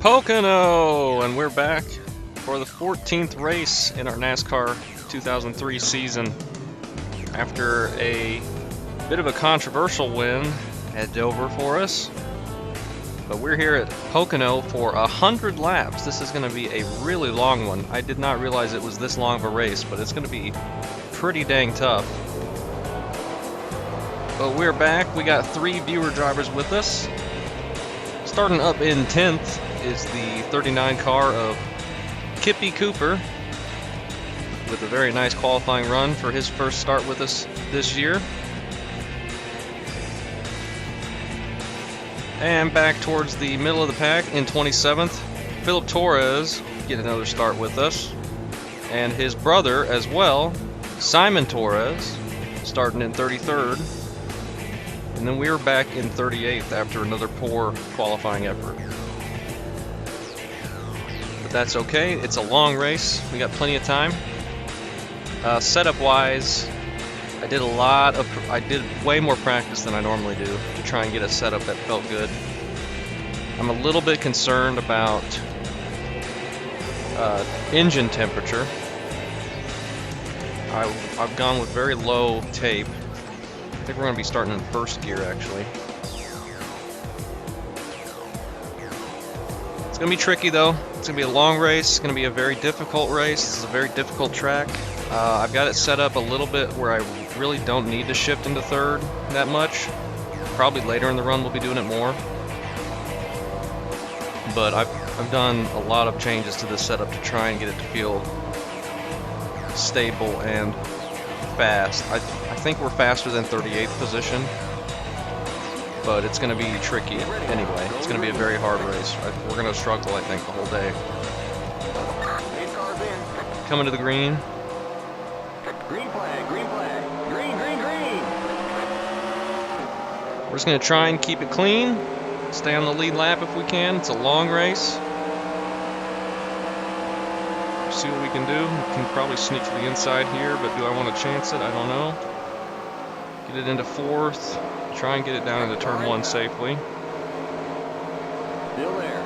Pocono, and we're back for the 14th race in our NASCAR 2003 season. After a bit of a controversial win at Dover for us, but we're here at Pocono for 100 laps. This is going to be a really long one. I did not realize it was this long of a race, but it's going to be pretty dang tough. But we're back. We got 3 viewer drivers with us. Starting up in 10th is the 39 car of Kippy Cooper, with a very nice qualifying run for his first start with us this year. And back towards the middle of the pack in 27th, Philip Torres get another start with us, and his brother as well, Simon Torres, starting in 33rd. And then we were back in 38th after another poor qualifying effort. But that's okay, it's a long race, we got plenty of time. Setup wise, I did way more practice than I normally do to try and get a setup that felt good. I'm a little bit concerned about engine temperature. I've gone with very low tape. I think we're going to be starting in first gear, actually. It's going to be tricky, though. It's going to be a long race. It's going to be a very difficult race. This is a very difficult track. I've got it set up a little bit where I really don't need to shift into third that much. Probably later in the run we'll be doing it more. But I've done a lot of changes to this setup to try and get it to feel stable and fast. I think we're faster than 38th position, but it's going to be tricky anyway. It's going to be a very hard race. We're going to struggle, I think, the whole day. Coming to the green. Green flag, green flag, green, green, green. We're just going to try and keep it clean, stay on the lead lap if we can. It's a long race. See what we can do. We can probably sneak to the inside here, but do I want to chance it? I don't know. Get it into 4th. Try and get it down into turn 1 safely. Still there.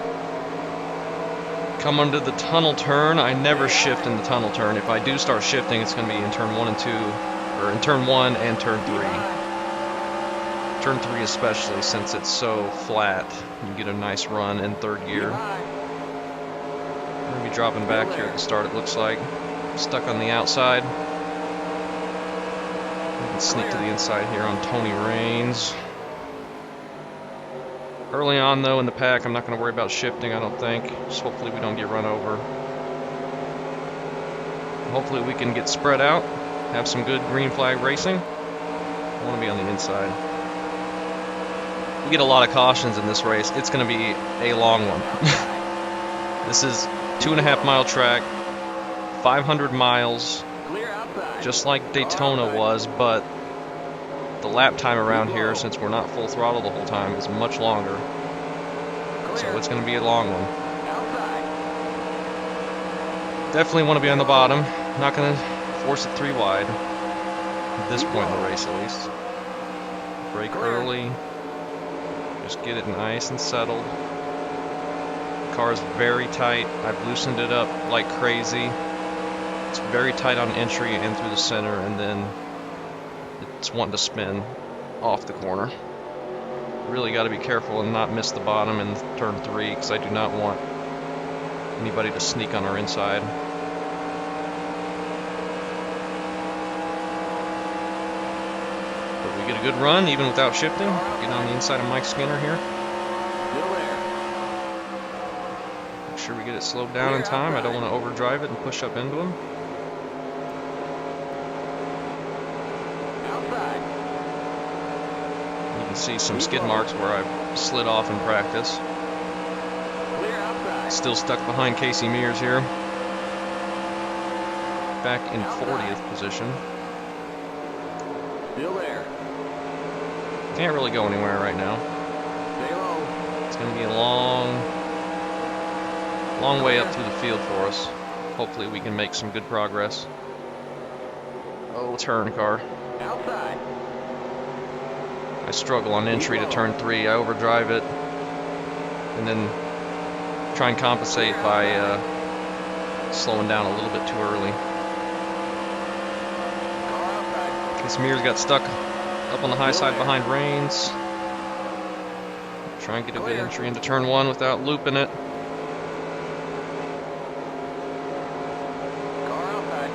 Come under the tunnel turn. I never shift in the tunnel turn. If I do start shifting, it's going to be in turn 1 and 2, or in turn 1 and turn 3. Turn 3 especially, since it's so flat. You get a nice run in 3rd gear. We're going to be dropping back here at the start, it looks like. Stuck on the outside. We can sneak to the inside here on Tony Raines. Early on, though, in the pack, I'm not going to worry about shifting, I don't think. Just hopefully we don't get run over. Hopefully we can get spread out, have some good green flag racing. I want to be on the inside. We get a lot of cautions in this race. It's going to be a long one. This is 2.5 mile track, 500 miles, just like Daytona was, but the lap time around here, since we're not full throttle the whole time, is much longer. So it's going to be a long one. Definitely want to be on the bottom. Not going to force it 3 wide at this point in the race, at least. Brake early. Just get it nice and settled. The car is very tight. I've loosened it up like crazy. It's very tight on entry and through the center, and then it's wanting to spin off the corner. Really got to be careful and not miss the bottom in turn 3, because I do not want anybody to sneak on our inside. But we get a good run even without shifting. Get on the inside of Mike Skinner here. Make sure we get it slowed down in time. I don't want to overdrive it and push up into him. You can see some skid marks where I've slid off in practice. Still stuck behind Casey Mears here. Back in 40th position. Still there. Can't really go anywhere right now. Stay low. It's going to be a long way up through the field for us. Hopefully we can make some good progress. Oh, turn car. Outside. I struggle on entry to turn 3. I overdrive it and then try and compensate by slowing down a little bit too early. Okay, Smears got stuck up on the high side behind Reigns. Try and get a good entry into turn 1 without looping it.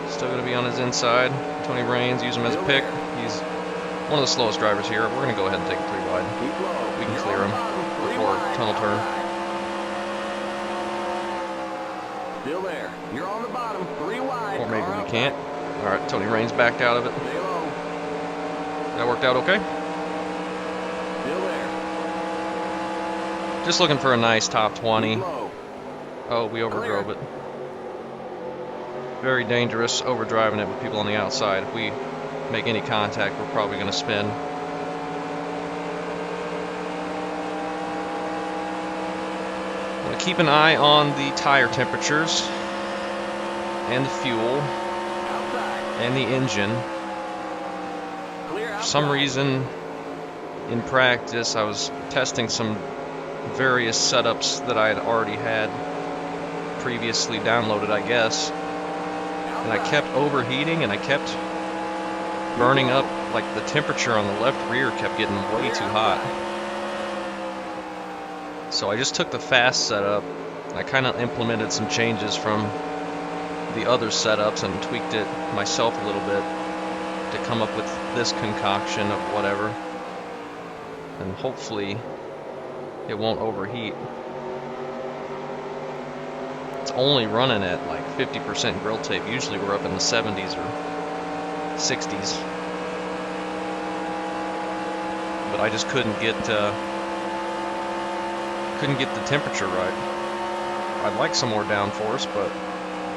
Still going to be on his inside. Tony Reigns, use him as a pick. He's one of the slowest drivers here. We're going to go ahead and take it 3 wide. We can clear him before tunnel turn. Still there. You're on the bottom. 3 wide. Or maybe we can't. All right, Tony Reigns backed out of it. That worked out okay. Still there. Just looking for a nice top 20. Oh, we overdrove it. Very dangerous overdriving it with people on the outside. If we make any contact, we're probably going to spin. I want to keep an eye on the tire temperatures and the fuel and the engine. For some reason, in practice, I was testing some various setups that I had already had previously downloaded, I guess. And I kept overheating and I kept burning up, like the temperature on the left rear kept getting way too hot. So I just took the fast setup. I kind of implemented some changes from the other setups and tweaked it myself a little bit to come up with this concoction of whatever. And hopefully it won't overheat. It's only running at like 50% grill tape. Usually we're up in the 70s or 60s. But I just couldn't get the temperature right. I'd like some more downforce, but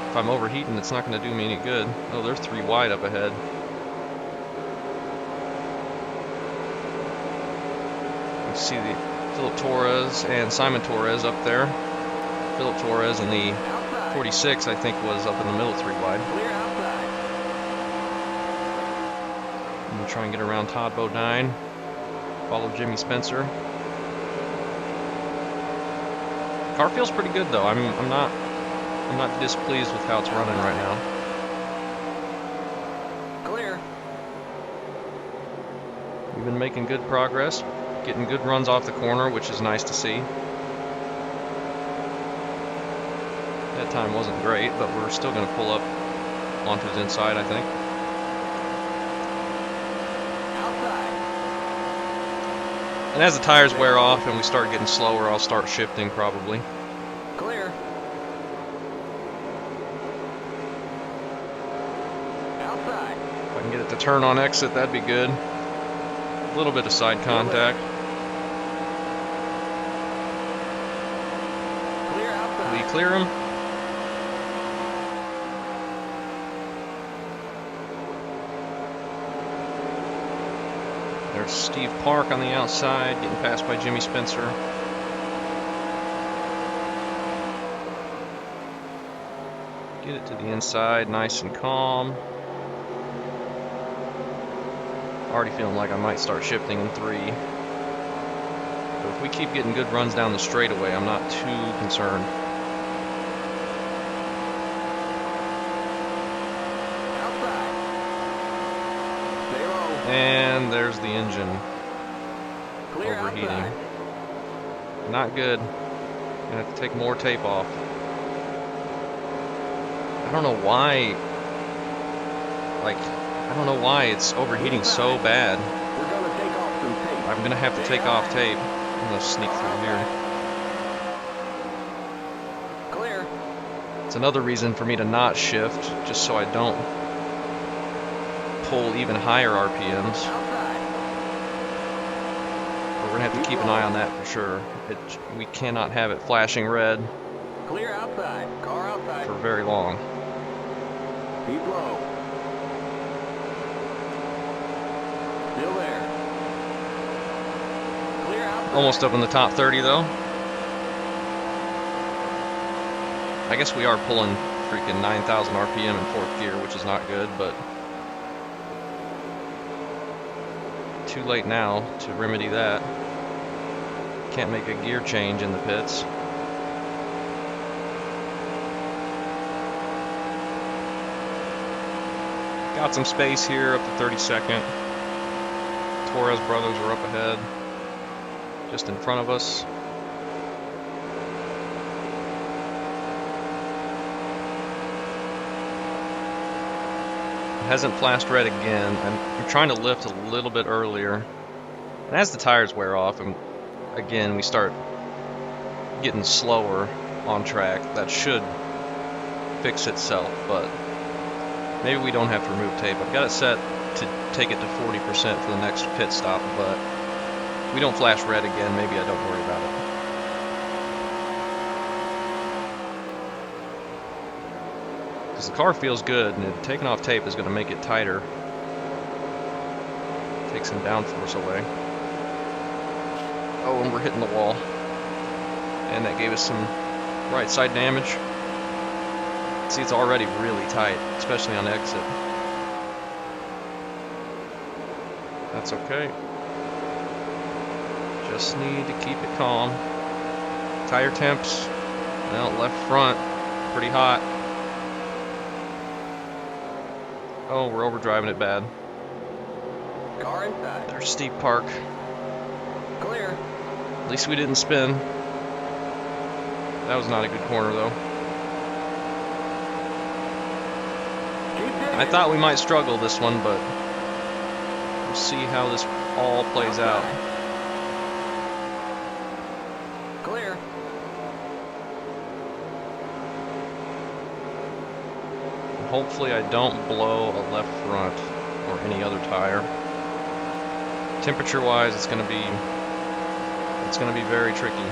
if I'm overheating, it's not going to do me any good. Oh, they're 3 wide up ahead. You see the Philip Torres and Simon Torres up there. Philip Torres in the 46, I think, was up in the middle 3 wide. I'm going to try and get around Todd Bodine. Follow Jimmy Spencer. Car feels pretty good though. I'm not displeased with how it's running right now. Clear. We've been making good progress, getting good runs off the corner, which is nice to see. That time wasn't great, but we're still going to pull up onto his inside, I think. And as the tires wear off and we start getting slower, I'll start shifting probably. Clear. Outside. If I can get it to turn on exit, that'd be good. A little bit of side contact. Clear outside. We clear him. There's Steve Park on the outside, getting passed by Jimmy Spencer. Get it to the inside, nice and calm. Already feeling like I might start shifting in 3. But if we keep getting good runs down the straightaway, I'm not too concerned. And there's the engine overheating. Not good. Gonna have to take more tape off. I don't know why. I don't know why it's overheating so bad. We're gonna take off some tape. I'm gonna have to take off tape. I'm gonna sneak through here. Clear. It's another reason for me to not shift, just so I don't pull even higher RPMs. We're gonna have to keep an eye on that for sure. We cannot have it flashing red Clear outside. Car outside. for very long. Keep low. Still there. Clear outside. Almost up in the top 30 though. I guess we are pulling freaking 9,000 RPM in 4th gear, which is not good, but too late now to remedy that. Can't make a gear change in the pits. Got some space here up to 32nd. Torres brothers are up ahead, just in front of us. It hasn't flashed red again. I'm trying to lift a little bit earlier. And as the tires wear off, and again we start getting slower on track, that should fix itself, but maybe we don't have to remove tape. I've got it set to take it to 40% for the next pit stop, but if we don't flash red again, maybe I don't worry about it. Because the car feels good, and taking off tape is going to make it tighter. Take some downforce away. Oh, and we're hitting the wall. And that gave us some right side damage. See, it's already really tight, especially on exit. That's okay. Just need to keep it calm. Tire temps, well, left front, pretty hot. Oh, we're overdriving it bad. Car inside. There's steep park. Clear. At least we didn't spin. That was not a good corner, though. I thought we might struggle this one, but we'll see how this all plays out. Clear. Hopefully I don't blow a left front or any other tire. Temperature-wise, it's going to be very tricky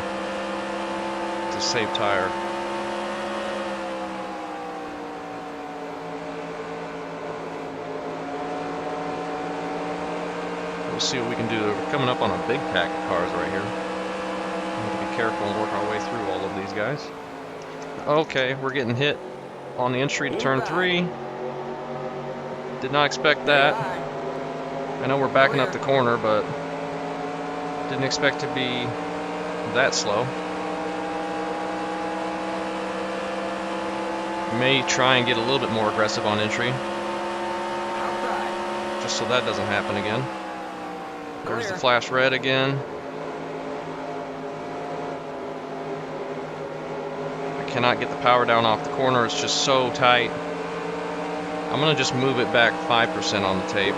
to save tire. We'll see what we can do. We're coming up on a big pack of cars right here. We have to be careful and work our way through all of these guys. Okay, we're getting hit on the entry to turn 3. Did not expect that. I know we're backing up the corner, but didn't expect to be that slow. May try and get a little bit more aggressive on entry, just so that doesn't happen again. There's the flash red again. I cannot get the power down off the corner. It's just so tight. I'm going to just move it back 5% on the tape.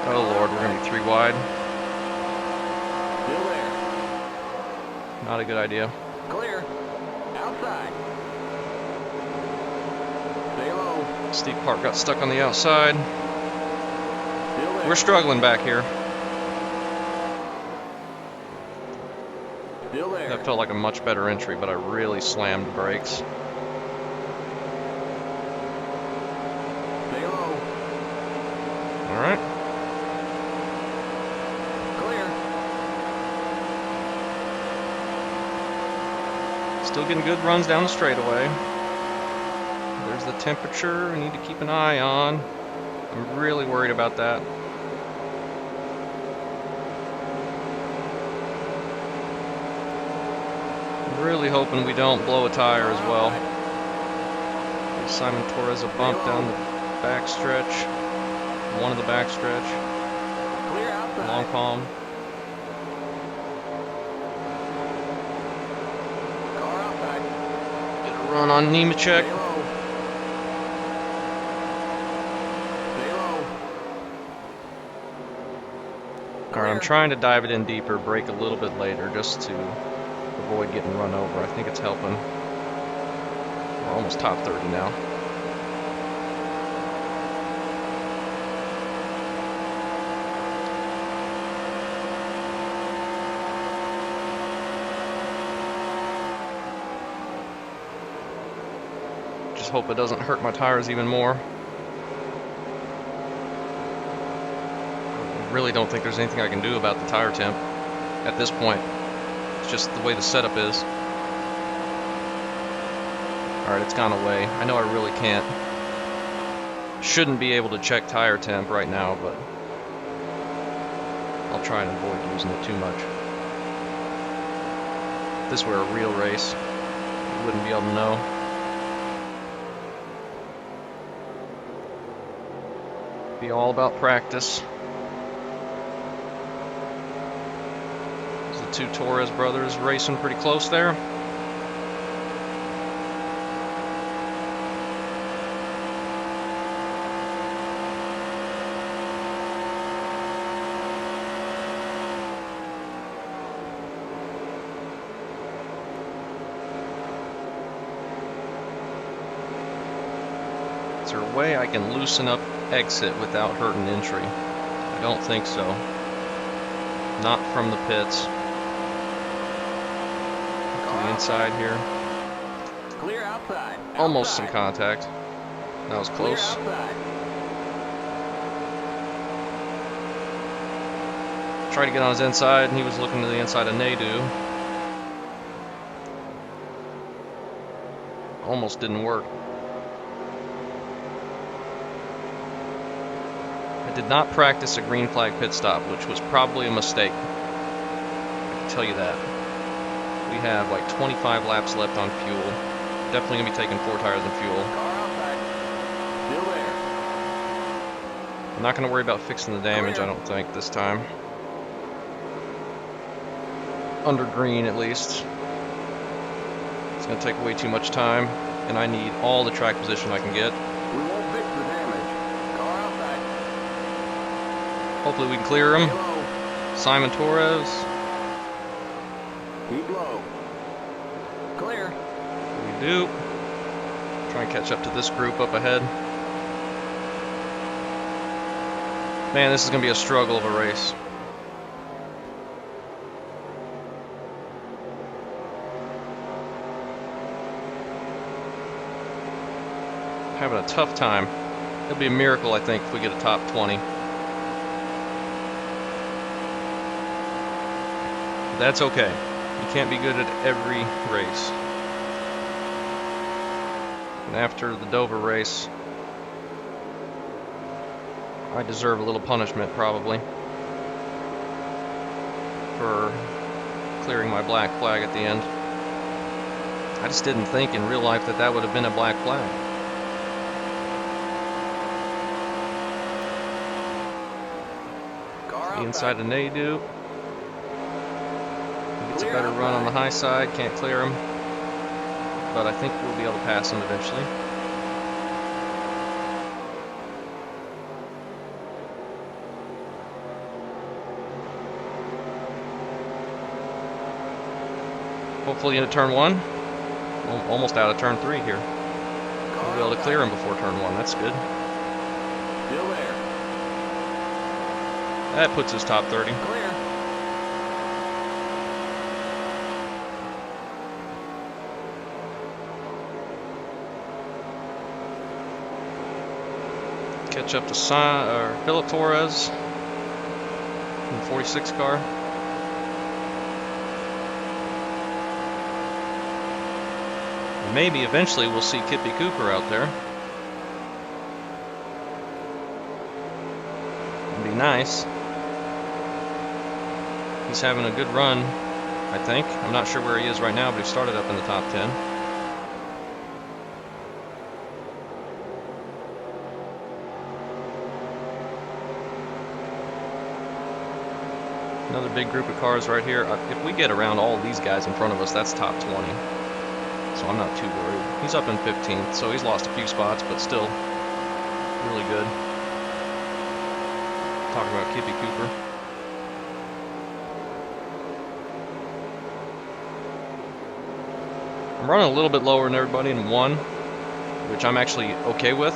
Oh Lord, we're going to be 3 wide. Not a good idea. Clear. Outside. Stay low. Steep part got stuck on the outside. We're struggling back here. Still there. That felt like a much better entry, but I really slammed the brakes. Stay low. Alright. Clear. Still getting good runs down the straightaway. There's the temperature we need to keep an eye on. I'm really worried about that. I'm really hoping we don't blow a tire as well. Give Simon Torres a bump down the back stretch. One of the back stretch. Clear outside. Long palm. Car outside. Get a run on Nemechek. Stay low. Stay low. Alright, I'm trying to dive it in deeper, brake a little bit later just to avoid getting run over. I think it's helping. We're almost top 30 now. Just hope it doesn't hurt my tires even more. I really don't think there's anything I can do about the tire temp at this point. It's just the way the setup is. Alright, it's gone away. I know I really can't. Shouldn't be able to check tire temp right now, but I'll try and avoid using it too much. If this were a real race, you wouldn't be able to know. Be all about practice. The two Torres brothers racing pretty close there. Is there a way I can loosen up exit without hurting entry? I don't think so. Not from the pits. To the inside here. Clear outside. Almost some Outside. contact. That was Clear close. outside. Tried to get on his inside, and he was looking to the inside of Nadu. Almost didn't work. I did not practice a green flag pit stop, which was probably a mistake. I can tell you that. We have like 25 laps left on fuel. Definitely going to be taking 4 tires and fuel. Car outside. Still there. I'm not going to worry about fixing the damage, I don't think, this time. Under green, at least. It's going to take way too much time, and I need all the track position I can get. We won't fix the damage. Car outside. Hopefully we can clear him. Stay low. Simon Torres. Keep low. Clear. We do. Try and catch up to this group up ahead. Man, this is going to be a struggle of a race. Having a tough time. It'll be a miracle, I think, if we get a top 20. That's okay. You can't be good at every race. And after the Dover race, I deserve a little punishment, probably, for clearing my black flag at the end. I just didn't think in real life that that would have been a black flag. The inside of Nadu. He gets a better run on the high side, can't clear him. But I think we'll be able to pass him eventually. Hopefully into turn 1. Almost out of turn 3 here. We'll be able to clear him before turn 1. That's good. Still there. That puts us top 30. Clear. Catch up to Philip Torres in the 46 car. Maybe eventually we'll see Kippy Cooper out there. It'd be nice. He's having a good run, I think. I'm not sure where he is right now, but he started up in the top 10. Another big group of cars right here. If we get around all these guys in front of us, that's top 20. So I'm not too worried. He's up in 15th, so he's lost a few spots, but still really good. Talking about Kippy Cooper. I'm running a little bit lower than everybody in 1, which I'm actually okay with,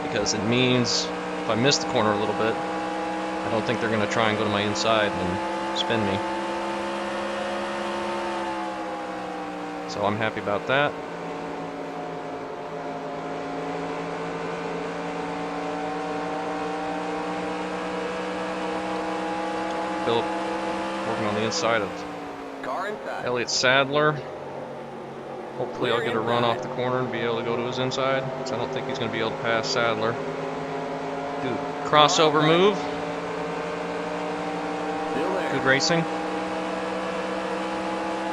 because it means if I miss the corner a little bit, I don't think they're going to try and go to my inside and spin me. So I'm happy about that. Philip working on the inside of Car inside. Elliott Sadler. Hopefully I'll get a run off the corner and be able to go to his inside, because I don't think he's going to be able to pass Sadler. Do crossover move. Still there. Good racing.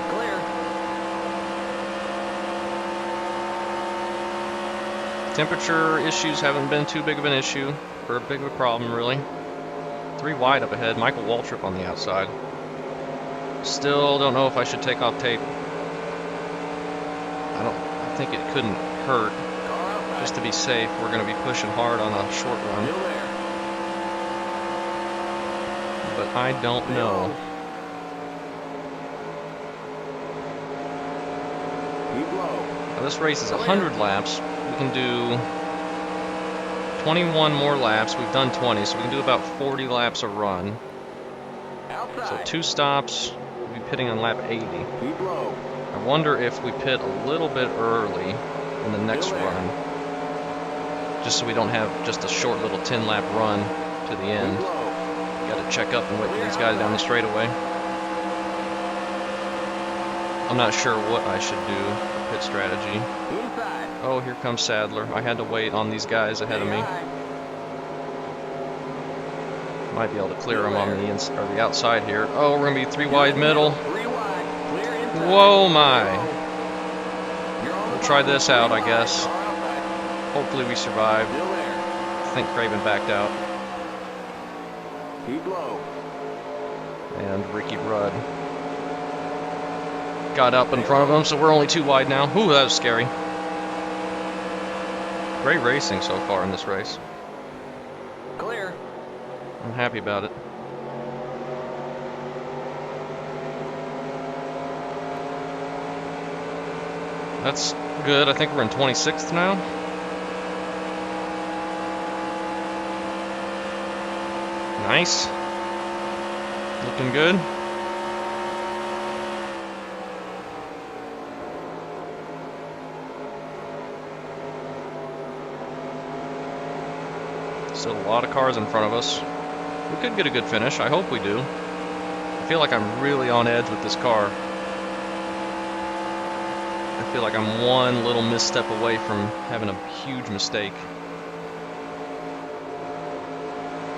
Clear. Temperature issues haven't been too big of an issue. for a big of a problem, really. 3 wide up ahead. Michael Waltrip on the outside. Still don't know if I should take off tape. I think it couldn't hurt. Just to be safe, we're going to be pushing hard on a short run. But I don't know. Now this race is 100 laps. We can do 21 more laps. We've done 20, so we can do about 40 laps a run. So 2 stops. We'll be pitting on lap 80. I wonder if we pit a little bit early in the next run, just so we don't have just a short little 10-lap run to the end. Got to check up and wait for these guys down the straightaway. I'm not sure what I should do for pit strategy. Oh, here comes Sadler. I had to wait on these guys ahead of me. Might be able to clear them on the outside here. Oh, we're gonna be 3 wide middle. Whoa, my! We'll try this out, I guess. Hopefully we survive. I think Craven backed out. And Ricky Rudd got up in front of him, so we're only 2 wide now. Ooh, that was scary. Great racing so far in this race. Clear. I'm happy about it. That's good. I think we're in 26th now. Nice. Looking good. Still a lot of cars in front of us. We could get a good finish. I hope we do. I feel like I'm really on edge with this car. I feel like I'm one little misstep away from having a huge mistake.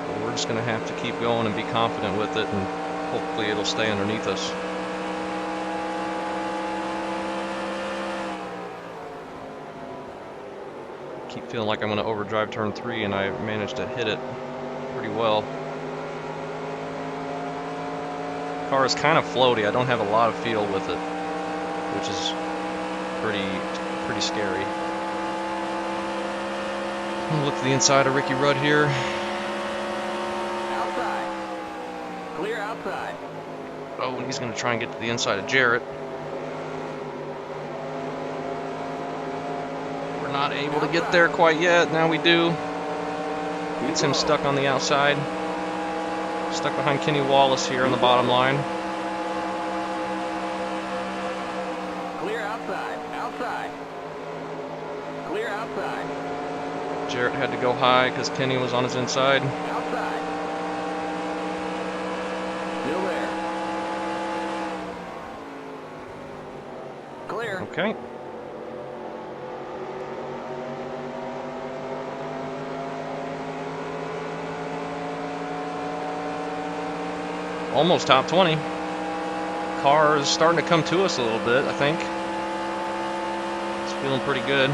But we're just going to have to keep going and be confident with it, and hopefully it'll stay underneath us. Keep feeling like I'm going to overdrive turn 3, and I managed to hit it pretty well. The car is kind of floaty. I don't have a lot of feel with it, which is pretty scary. Look to the inside of Ricky Rudd here. Outside. Clear outside. Oh, and he's going to try and get to the inside of Jarrett. We're not able to get there quite yet. Now we do. Gets him stuck on the outside. Stuck behind Kenny Wallace here on the bottom line. Clear outside. Outside. Clear outside. Jarrett had to go high because Kenny was on his inside. Outside. Still there. Clear. Okay. Almost top 20. Car is starting to come to us a little bit, I think. It's feeling pretty good.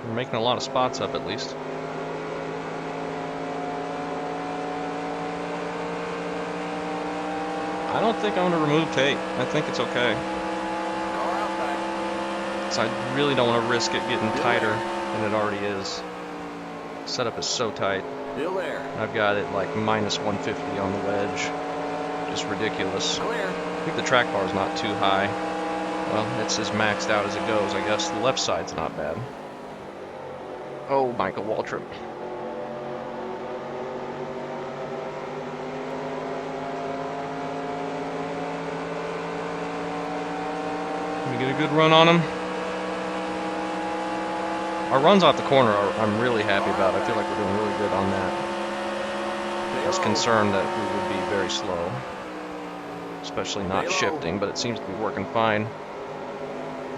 We're making a lot of spots up, at least. I don't think I'm going to remove tape. I think it's okay. So I really don't want to risk it getting tighter than it already is. Setup is so tight. Still there. I've got it like minus 150 on the wedge. Just ridiculous. Clear. I think the track bar is not too high. Well, it's as maxed out as it goes, I guess. The left side's not bad. Oh, Michael Waltrip. Can we get a good run on him? Our runs off the corner I'm really happy about. I feel like we're doing really good on that. I was concerned that we would be very slow, especially not shifting, but it seems to be working fine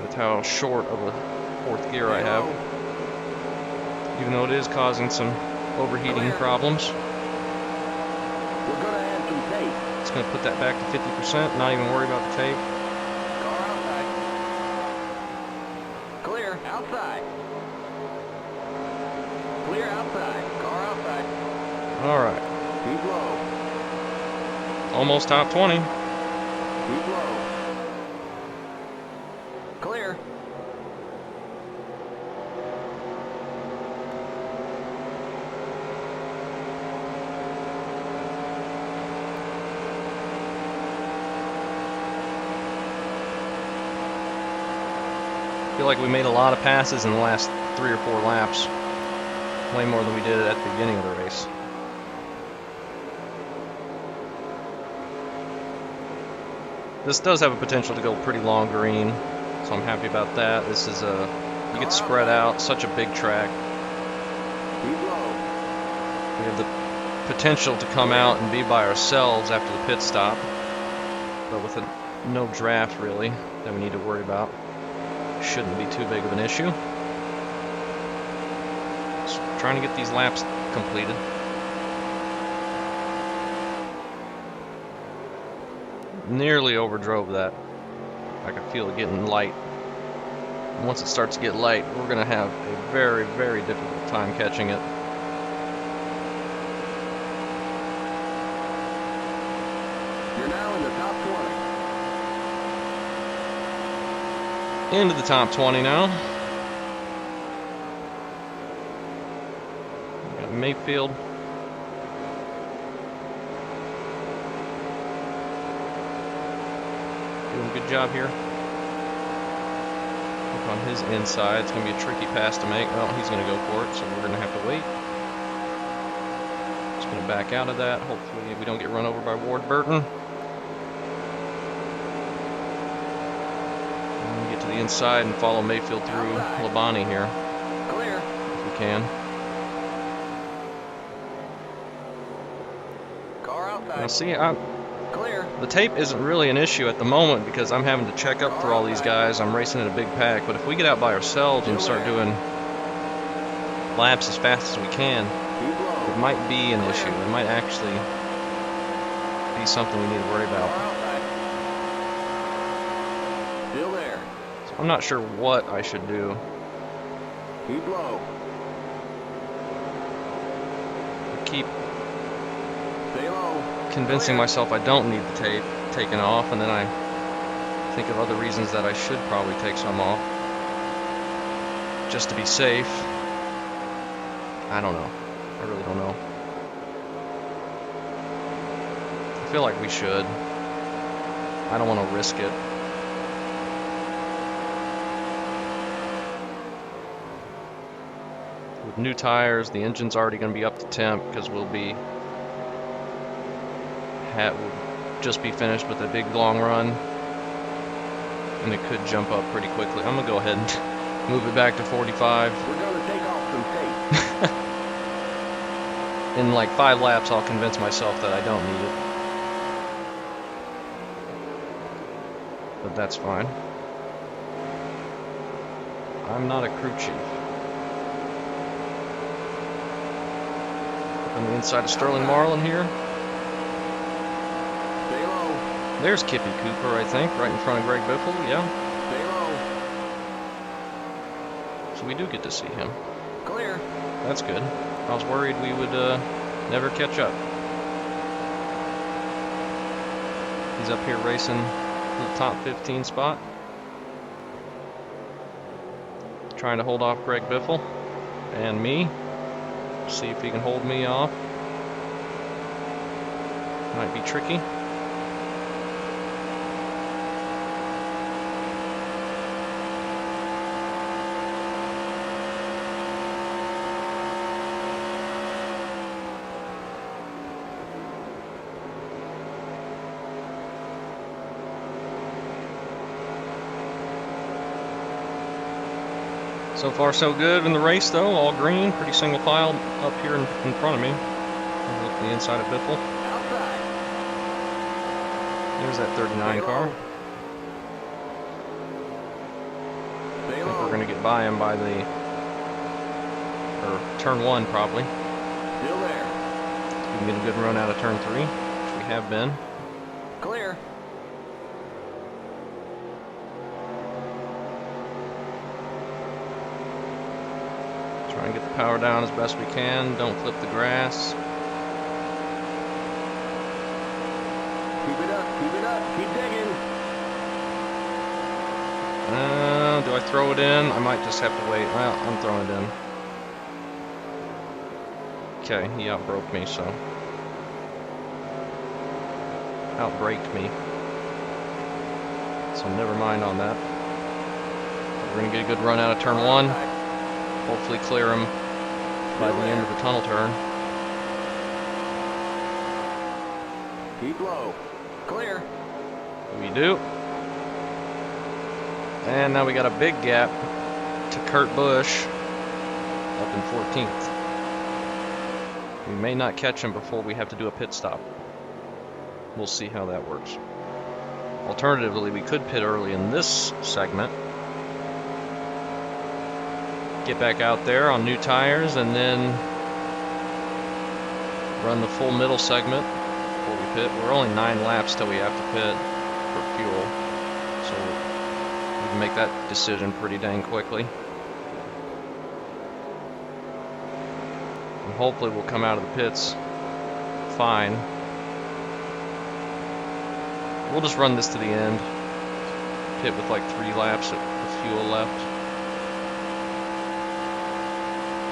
with how short of a 4th gear I have. Even though it is causing some overheating problems. We're gonna add some tape. It's going to put that back to 50%, not even worry about the tape. Car outside. Outside. Clear outside. Car outside. All right. Keep low. Almost top 20. Keep low. Clear. I feel like we made a lot of passes in the last 3 or 4 laps. Way more than we did at the beginning of the race. This does have a potential to go pretty long green, so I'm happy about that. This is you get spread out, such a big track. Keep low. We have the potential to come out and be by ourselves after the pit stop, but with no draft really that we need to worry about. Shouldn't be too big of an issue. Just trying to get these laps completed. Nearly overdrove that. I can feel it getting light. And once it starts to get light, we're going to have a very, very difficult time catching it. You're now in the top 20. Into the top 20 now. We got Mayfield. Doing a good job here. Look on his inside. It's going to be a tricky pass to make. Well, he's going to go for it, so we're going to have to wait. Just going to back out of that. Hopefully we don't get run over by Ward Burton. The inside and follow Mayfield through Labonte here. Clear. If we can. Car outside. Now see, Clear. the tape isn't really an issue at the moment because I'm having to check up for all these guys. I'm racing in a big pack, but if we get out by ourselves and start doing laps as fast as we can, it might be an issue. It might actually be something we need to worry about. Still there. I'm not sure what I should do. Keep low. I keep Stay low. convincing myself I don't need the tape taken off, and then I think of other reasons that I should probably take some off just to be safe. I don't know. I really don't know. I feel like we should. I don't want to risk it. With new tires, the engine's already going to be up to temp because we'll just be finished with a big long run, and it could jump up pretty quickly. I'm gonna go ahead and move it back to 45. We're gonna take off some tape. In like 5 laps, I'll convince myself that I don't need it, but that's fine. I'm not a crew chief. On the inside of Sterling Marlin here. Stay low. There's Kippy Cooper, I think, right in front of Greg Biffle, yeah. Stay low. So we do get to see him. Clear. That's good. I was worried we would never catch up. He's up here racing the top 15 spot. Trying to hold off Greg Biffle and me. See if he can hold me off. Might be tricky. So far so good in the race though, all green, pretty single file up here in front of me. Look at the inside of Biffle. Outside. There's that 39 car. I think we're going to get by him by the, or turn 1 probably. Still there. We can get a good run out of turn 3, which we have been. Clear. Try and get the power down as best we can. Don't clip the grass. Keep it up, keep digging. Do I throw it in? I might just have to wait. Well, I'm throwing it in. Okay, he outbroke me, so. Outbraked me. So never mind on that. We're going to get a good run out of turn 1. Hopefully clear him by the end of the tunnel turn. Keep low. Clear. We do. And now we got a big gap to Kurt Busch up in 14th. We may not catch him before we have to do a pit stop. We'll see how that works. Alternatively, we could pit early in this segment. Get back out there on new tires and then run the full middle segment before we pit. We're only 9 laps till we have to pit for fuel, so we can make that decision pretty dang quickly. And hopefully we'll come out of the pits fine. We'll just run this to the end. Pit with like 3 laps of fuel left.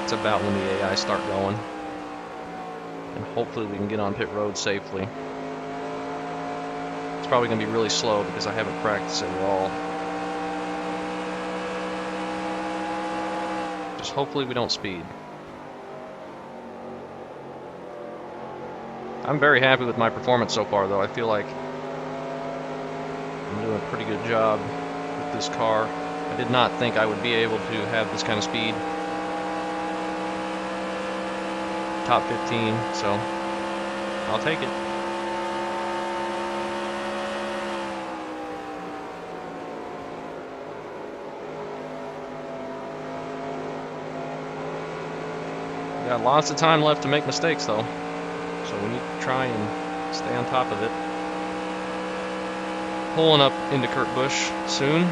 It's about when the AI start going. And hopefully we can get on pit road safely. It's probably going to be really slow because I haven't practiced it at all. Just hopefully we don't speed. I'm very happy with my performance so far though. I feel like I'm doing a pretty good job with this car. I did not think I would be able to have this kind of speed. Top 15, so I'll take it. We got lots of time left to make mistakes though, so we need to try and stay on top of it. Pulling up into Kurt Busch soon.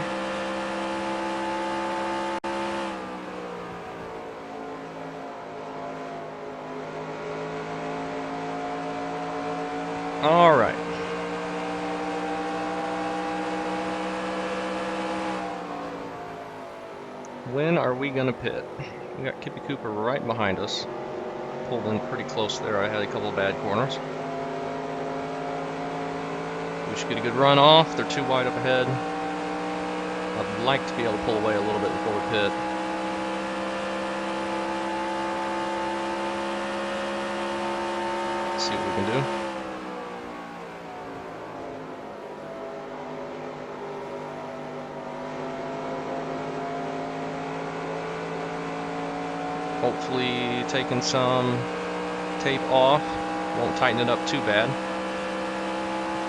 All right. When are we gonna pit? We got Kippy Cooper right behind us. Pulled in pretty close there. I had a couple of bad corners. We should get a good run off. They're too wide up ahead. I'd like to be able to pull away a little bit before we pit. Let's see what we can do. Hopefully taking some tape off won't tighten it up too bad. I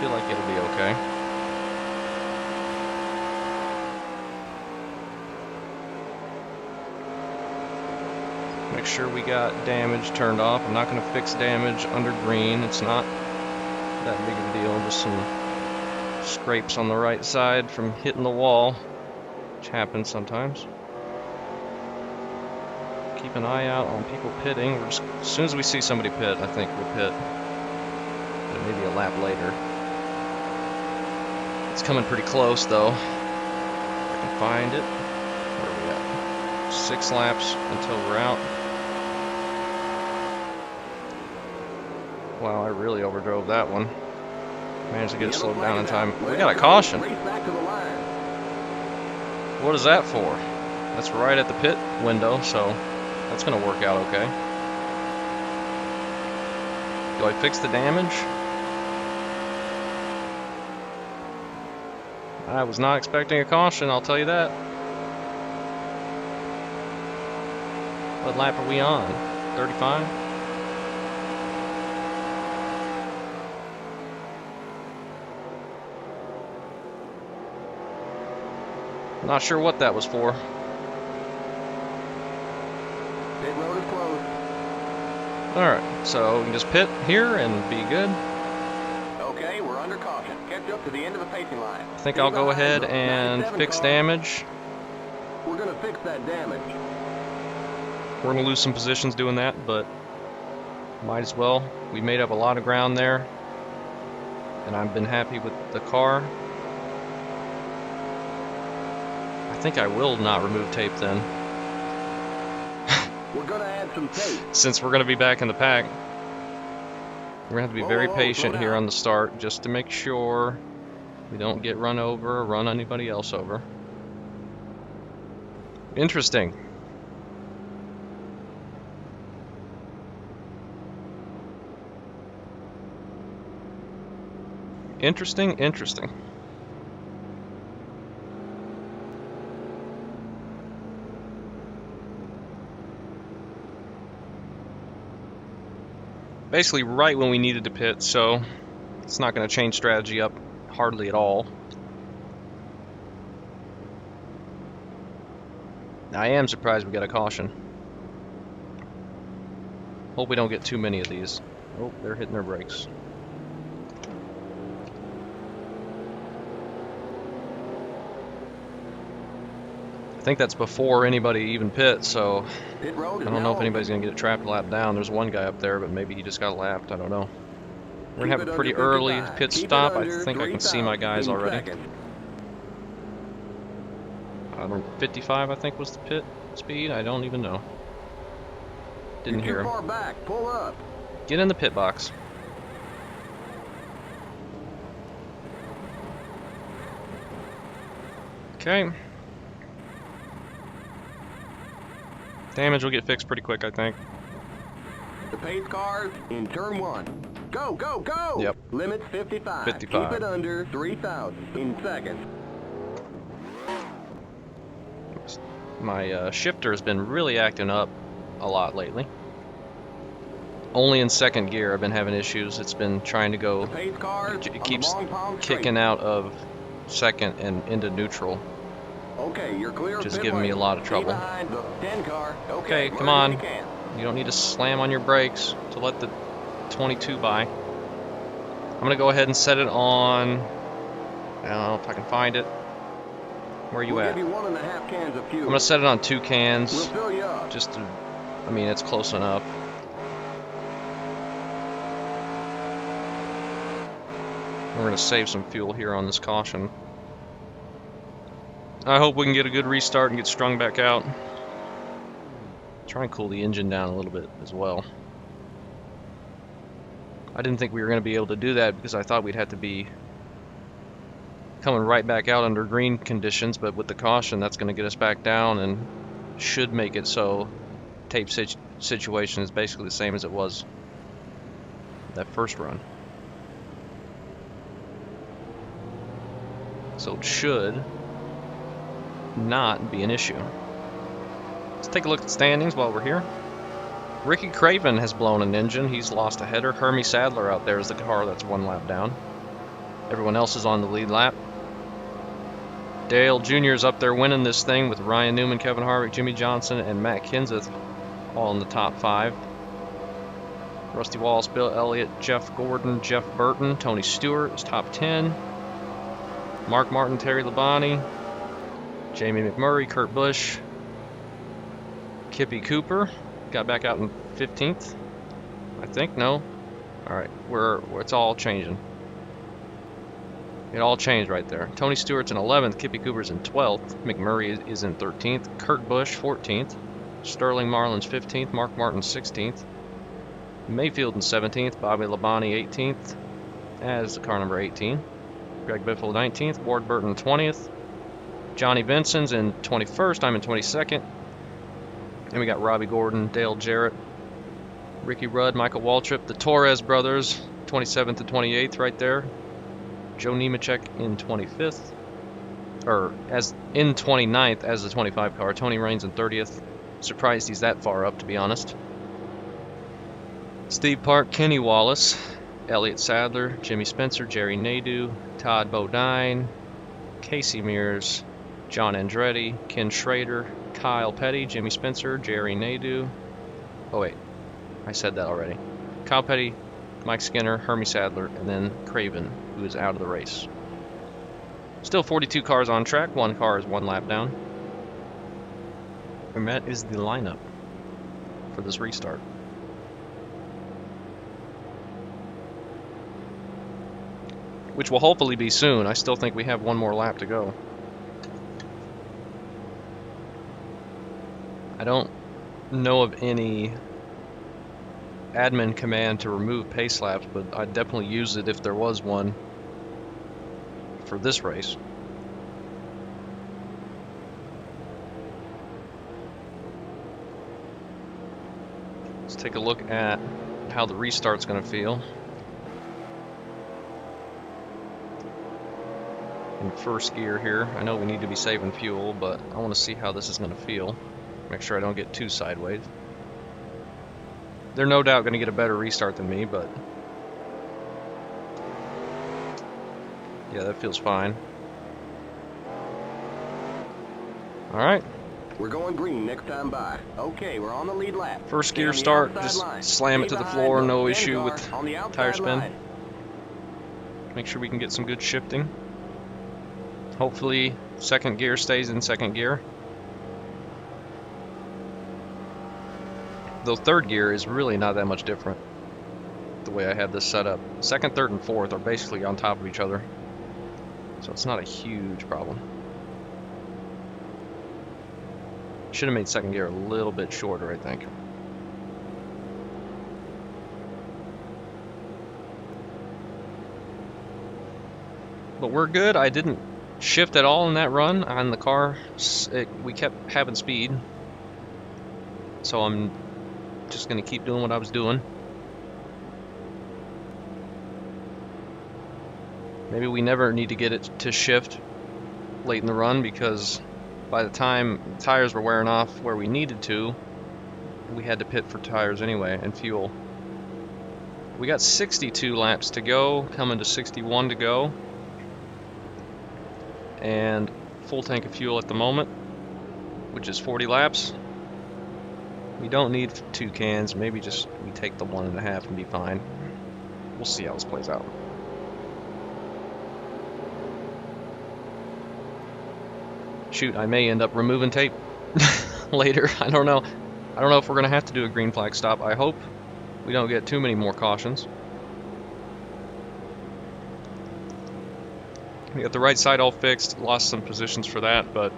feel like it'll be okay. Make sure we got damage turned off. I'm not going to fix damage under green. It's not that big of a deal. Just some scrapes on the right side from hitting the wall, which happens sometimes. Keep an eye out on people pitting. We're just, as soon as we see somebody pit, I think we'll pit. But maybe a lap later. It's coming pretty close though. If I can find it. Where are we at? 6 laps until we're out. Wow, I really overdrove that one. Managed to get it slowed down in time. We got a caution. What is that for? That's right at the pit window, so that's going to work out okay. Do I fix the damage? I was not expecting a caution, I'll tell you that. What lap are we on? 35? Not sure what that was for. Pit road is closed. Alright, so we can just pit here and be good. Okay, we're under caution. Catch up to the end of the pacing line. I think I'll go ahead and fix damage. We're gonna fix that damage. We're going to lose some positions doing that, but might as well. We made up a lot of ground there, and I've been happy with the car. I think I will not remove tape then. We're gonna add some tape. Since we're going to be back in the pack, we're going to have to be very Whoa, patient slow here down. on the start just to make sure we don't get run over or run anybody else over. Interesting. Interesting. Basically right when we needed to pit, so it's not going to change strategy up hardly at all. I am surprised we got a caution. Hope we don't get too many of these. Oh, they're hitting their brakes. I think that's before anybody even pits, so Pit road is I don't now know if anybody's open. going to get a trapped lap down. There's one guy up there, but maybe he just got lapped. I don't know. We're going Keep to have it a pretty under early 55. pit Keep it stop. I under think I can see my 3,000 guys in already. seconds. 55, I think, was the pit speed. I don't even know. Didn't You're hear too him. far back. Pull up. Get in the pit box. Okay. Damage will get fixed pretty quick, I think. The pace cars in turn 1. Go, go, go! Yep. Limit 55. 55. Keep it under 3,000 in seconds. My shifter has been really acting up a lot lately. Only in second gear I've been having issues. It's been trying to go, The pace cars it on the keeps Long Palm Straight. kicking out of second and into neutral, Okay, you're clear which of is pit giving me a lane. lot of Stay trouble. behind the 10 car. Okay, merge come when on. you can. You don't need to slam on your brakes to let the 22 by. I'm going to go ahead and set it on, I don't know if I can find it. Where are you We'll at? give you 1.5 cans of fuel. I'm going to set it on 2 We'll cans, fill you up. just to, I mean, it's close enough. We're going to save some fuel here on this caution. I hope we can get a good restart and get strung back out. Try and cool the engine down a little bit as well. I didn't think we were going to be able to do that because I thought we'd have to be coming right back out under green conditions, but with the caution that's going to get us back down and should make it so tape situation is basically the same as it was that first run. So it should not be an issue. Let's take a look at the standings while we're here. Ricky Craven has blown an engine. He's lost a header. Hermie Sadler out there is the car that's 1 lap down. Everyone else is on the lead lap. Dale Jr. is up there winning this thing with Ryan Newman, Kevin Harvick, Jimmy Johnson, and Matt Kenseth all in the top 5. Rusty Wallace, Bill Elliott, Jeff Gordon, Jeff Burton, Tony Stewart is top 10. Mark Martin, Terry Labonte, Jamie McMurray, Kurt Busch, Kippy Cooper got back out in 15th, I think. No, all right, it's all changing. It all changed right there. Tony Stewart's in 11th, Kippy Cooper's in 12th, McMurray is in 13th, Kurt Busch 14th, Sterling Marlin's 15th, Mark Martin 16th, Mayfield in 17th, Bobby Labonte 18th as the car number 18. Greg Biffle 19th, Ward Burton 20th, Johnny Vinson's in 21st, I'm in 22nd. And we got Robbie Gordon, Dale Jarrett, Ricky Rudd, Michael Waltrip, the Torres brothers, 27th to 28th right there. Joe Nemechek in 25th, or as in 29th as the 25 car. Tony Raines in 30th. Surprised he's that far up, to be honest. Steve Park, Kenny Wallace, Elliott Sadler, Jimmy Spencer, Jerry Nadeau, Todd Bodine, Casey Mears, John Andretti, Ken Schrader, Kyle Petty, Jimmy Spencer, Jerry Nadeau. Oh wait, I said that already. Kyle Petty, Mike Skinner, Hermie Sadler, and then Craven, who is out of the race. Still 42 cars on track, 1 car is 1 lap down. And that is the lineup. for this restart. Which will hopefully be soon. I still think we have one more lap to go. I don't know of any admin command to remove pace laps, but I'd definitely use it if there was one for this race. Let's take a look at how the restart's going to feel. In first gear here, I know we need to be saving fuel, but I want to see how this is going to feel. Make sure I don't get too sideways. They're no doubt going to get a better restart than me, but yeah, that feels fine. Alright. We're going green next time by. Okay, we're on the lead lap. First gear start, just slam it to the floor, no issue with tire spin. Make sure we can get some good shifting. Hopefully second gear stays in second gear. Though third gear is really not that much different the way I have this set up. Second, third, and fourth are basically on top of each other, so it's not a huge problem. Should have made second gear a little bit shorter, I think. But we're good. I didn't shift at all in that run on the car. We kept having speed, so I'm just going to keep doing what I was doing. Maybe we never need to get it to shift late in the run, because by the time tires were wearing off where we needed to, we had to pit for tires anyway and fuel. We got 62 laps to go, coming to 61 to go, and full tank of fuel at the moment, which is 40 laps. We don't need 2 cans, maybe just we take the 1.5 and be fine. We'll see how this plays out. Shoot, I may end up removing tape later. I don't know. I don't know if we're going to have to do a green flag stop. I hope we don't get too many more cautions. We got the right side all fixed. Lost some positions for that, but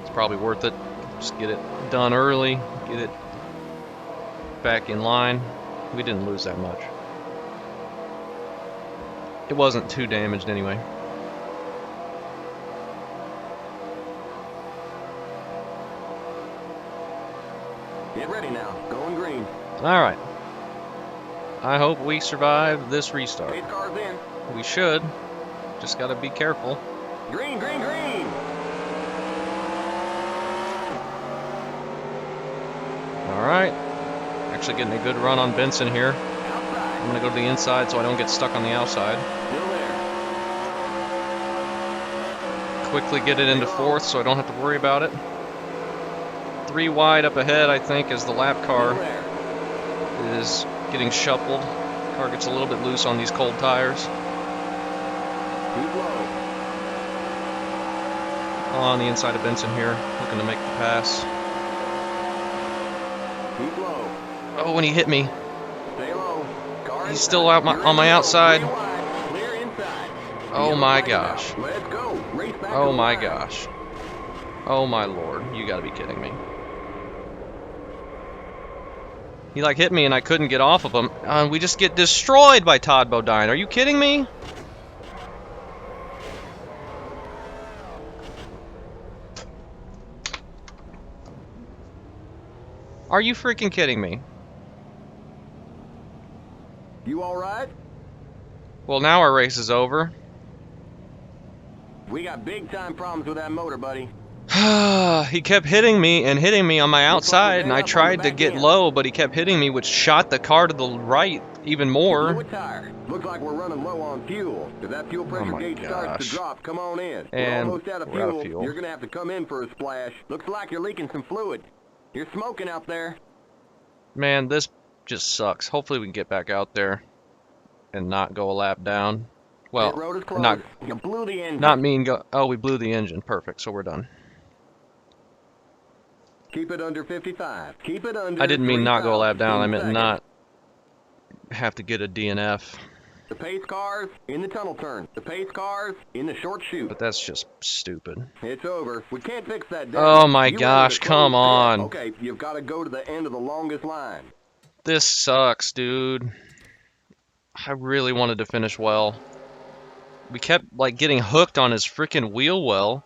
it's probably worth it. Just get it done early, get it back in line. We didn't lose that much. It wasn't too damaged anyway. Get ready now. Going green. Alright. I hope we survive this restart. Pace car's in. We should. Just gotta be careful. Green, green, green. Alright. Actually getting a good run on Benson here. Outside. I'm gonna go to the inside so I don't get stuck on the outside. Still there. Quickly get it into fourth so I don't have to worry about it. 3 wide up ahead, I think, as the lap car Still there. is getting shuffled. Car gets a little bit loose on these cold tires. Keep low. On the inside of Benson here, looking to make the pass. Keep low. Oh, when he hit me. Stay low. Car He's inside. still out You're on my in low. outside. Clear wide. Clear inside. Oh Get my right now. gosh. Let's go. Race back Oh to the my line. gosh. Oh my lord. You gotta be kidding me. He like hit me and I couldn't get off of him. We just get destroyed by Todd Bodine. Are you kidding me? Are you freaking kidding me? You all right? Well, now our race is over. We got big time problems with that motor, buddy. He kept hitting me and hitting me on my Looks like outside, we and I banged up on tried the to back get end. low, but he kept hitting me, which shot the car to the right even Blew more. a tire. Looks like we're running low on fuel. If that fuel pressure my gauge starts gosh. to drop, come on in. And we're almost out of we're out fuel. of fuel. You're gonna have to come in for a splash. Looks like you're leaking some fluid. You're smoking out there. Man, this just sucks. Hopefully we can get back out there and not go a lap down. Well, Pit road is closed. not You blew the engine. not mean go. Oh, we blew the engine. Perfect. So we're done. Keep it under 55. Keep it under I didn't mean not go a lap 3,000 down. I in meant seconds. not have to get a DNF. The pace cars in the tunnel turn. The pace cars in the short chute. But that's just stupid. It's over. We can't fix that damage. Oh my You gosh, entered a come closed pit. on. Okay, you've got to go to the end of the longest line. This sucks, dude. I really wanted to finish well. We kept like getting hooked on his freaking wheel well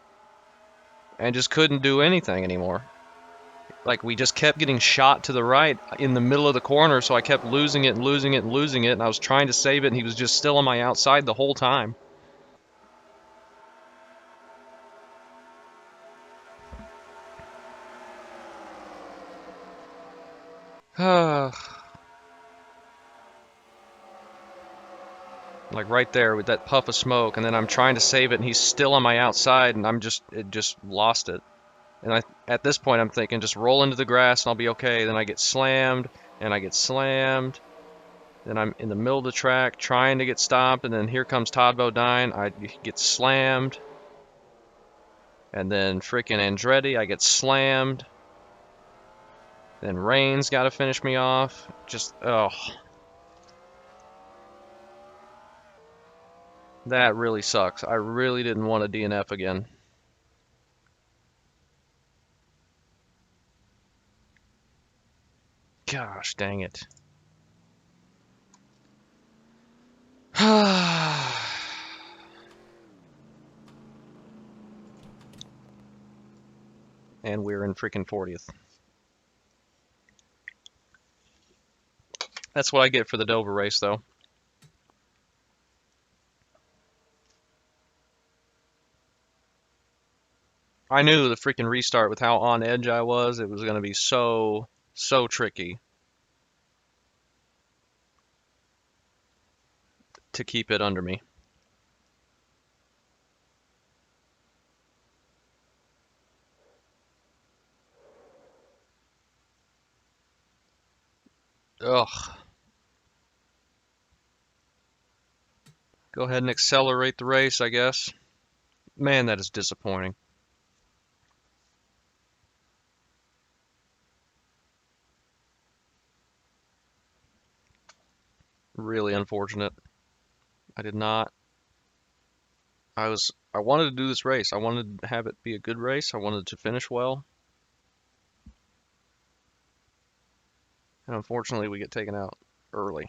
and just couldn't do anything anymore. Like we just kept getting shot to the right in the middle of the corner, so I kept losing it and losing it and losing it, and I was trying to save it and he was just still on my outside the whole time. Like right there with that puff of smoke, and then I'm trying to save it and he's still on my outside and it just lost it. And at this point I'm thinking just roll into the grass and I'll be okay. Then I get slammed and I get slammed. Then I'm in the middle of the track trying to get stopped, and then here comes Todd Bodine. I get slammed. And then freaking Andretti, I get slammed. Then Rain's got to finish me off. Just, oh. That really sucks. I really didn't want a DNF again. Gosh, dang it. And we're in freaking 40th. That's what I get for the Dover race, though. I knew the freaking restart with how on edge I was, it was going to be so tricky to keep it under me. Ugh. Go ahead and accelerate the race, I guess. Man, that is disappointing. Really unfortunate. I did not. I wanted to do this race. I wanted to have it be a good race. I wanted to finish well. And unfortunately, we get taken out early.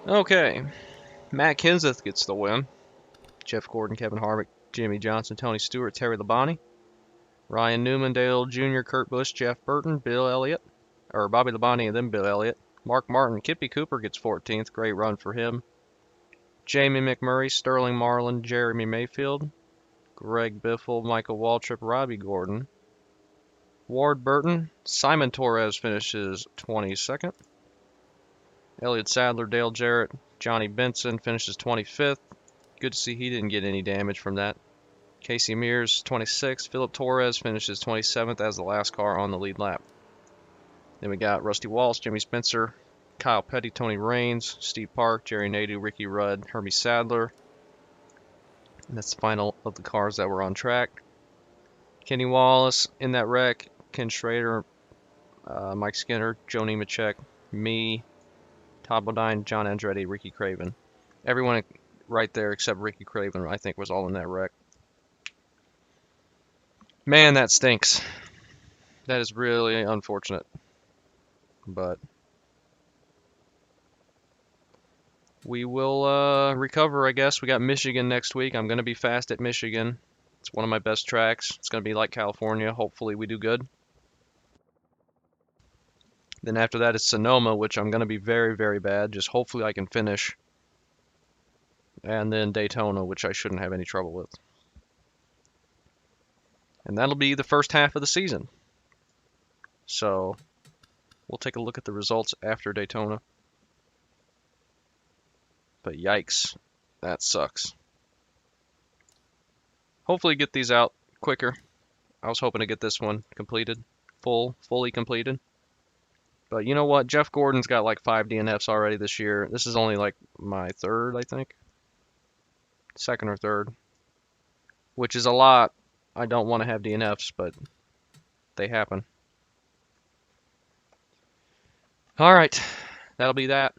Okay. Matt Kenseth gets the win. Jeff Gordon, Kevin Harvick, Jimmy Johnson, Tony Stewart, Terry Labonte, Ryan Newman, Dale Jr., Kurt Busch, Jeff Burton, Bill Elliott, or Bobby Labonte and then Bill Elliott. Mark Martin, Kippy Cooper gets 14th. Great run for him. Jamie McMurray, Sterling Marlin, Jeremy Mayfield, Greg Biffle, Michael Waltrip, Robbie Gordon, Ward Burton, Simon Torres finishes 22nd. Elliott Sadler, Dale Jarrett, Johnny Benson finishes 25th. Good to see he didn't get any damage from that. Casey Mears, 26th. Philip Torres finishes 27th as the last car on the lead lap. Then we got Rusty Walsh, Jimmy Spencer, Kyle Petty, Tony Raines, Steve Park, Jerry Nadeau, Ricky Rudd, Herbie Sadler. And that's the final of the cars that were on track. Kenny Wallace in that wreck, Ken Schrader, Mike Skinner, Joe Nemechek, me, Todd Bodine, John Andretti, Ricky Craven. Everyone right there except Ricky Craven, I think, was all in that wreck. Man, that stinks. That is really unfortunate. But we will recover, I guess. We got Michigan next week. I'm going to be fast at Michigan. It's one of my best tracks. It's going to be like California. Hopefully we do good. Then after that is Sonoma, which I'm going to be very, very bad. Just hopefully I can finish. And then Daytona, which I shouldn't have any trouble with. And that'll be the first half of the season. So we'll take a look at the results after Daytona. But yikes, that sucks. Hopefully get these out quicker. I was hoping to get this one completed, fully completed. But you know what? Jeff Gordon's got like 5 DNFs already this year. This is only like my third, I think. Second or third. Which is a lot. I don't want to have DNFs, but they happen. All right. That'll be that.